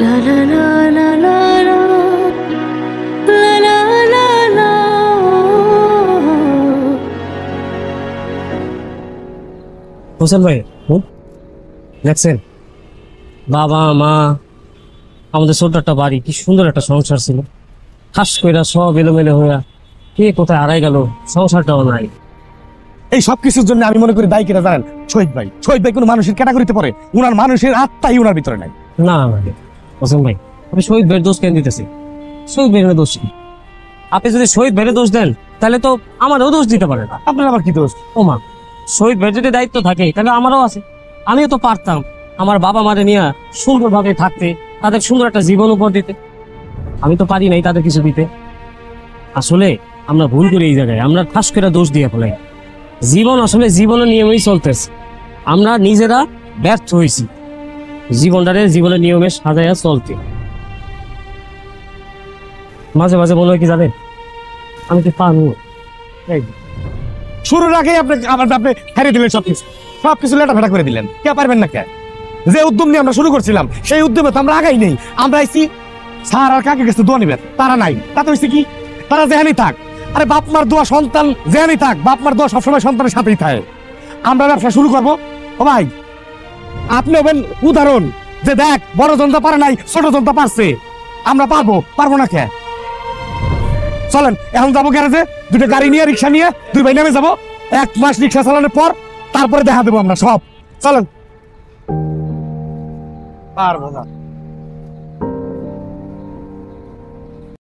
La la la la la la la la la la। Hossain ভাই দেখছেন, বাবা মা, আমাদের ছোট্ট একটা বাড়ি, কি সুন্দর একটা সংসার ছিল, ঠাস কইরা সব এলোমেলো হইয়া কে কোথায় হারাই গেল, সংসারটাও নাই। এই সব কিছুর জন্য আমি মনে করি দায়ী কেনা জানেন? শহীদ ভাই। শহীদ ভাই কোনো মানুষের ক্যাটাগরিতে পড়ে? উনার মানুষের আত্মাই উনার ভিতরে নাই। না ভাই, হোসেন ভাই, আপনি শহীদ ভাইয়ের দোষ কেন দিতেছি? শহীদ ভাইয়ের দোষ কি? আপনি যদি শহীদ ভাইয়ের দোষ দেন তাহলে তো আমারও দোষ দিতে পারেন। আপনার আবার কি দোষ? ও মা, শহীদ ভাইয়ের যদি দায়িত্ব থাকে তাহলে আমারও আছে। আমিও তো পারতাম আমার বাবা মারে নিয়ে সুন্দরভাবে থাকতে, তাদের সুন্দর একটা জীবন উপর দিতে। আমি তো পারি নাই তাদের কিছু দিতে। আসলে আমরা ভুল করি এই জায়গায়, আমরা ঠাস করে দোষ দিয়ে ফেলাই। জীবন আসলে জীবনের নিয়মেই চলতেছে, আমরা নিজেরা ব্যর্থ হয়েছি জীবনটারে জীবনের নিয়মে সাজাইয়া চলতে। মাঝে মাঝে মনে হয় কি জানেন, আমি তো পারবো। শুরুর আগেই আপনি হারিয়ে দিলেন সবকিছু লেটাফেটা করে দিলেন। কে পারবেন না? কে? যে উদ্যম নিয়ে আমরা শুরু করছিলাম সেই উদ্যমে তো আমরা আগাই নেই। আমরা আইছি স্যার আর কাকে গেছে দোয়া নিবেন, তারা নাই। তাতে হয়েছে কি, তারা যেখানেই থাক, আরে বাপ মার দোয়া সন্তান যেখানেই থাক, বাপ মার দোয়া সবসময় সন্তানের সাথেই থাকে। আমরা ব্যবসা শুরু করবো। ও ভাই, আপনি হবেন উদাহরণ যে দেখ বড় জনতা পারে নাই, ছোট জনতা পারছে, আমরা পারবো না কে? চলেন এখন যাবো গ্যারেজে, দুটো গাড়ি নিয়ে, রিক্সা নিয়ে দুই ভাই নেমে যাবো। 1 মাস রিক্সা চালানোর পর তারপরে দেখা দেবো আমরা সব। চলেন। পারবো না।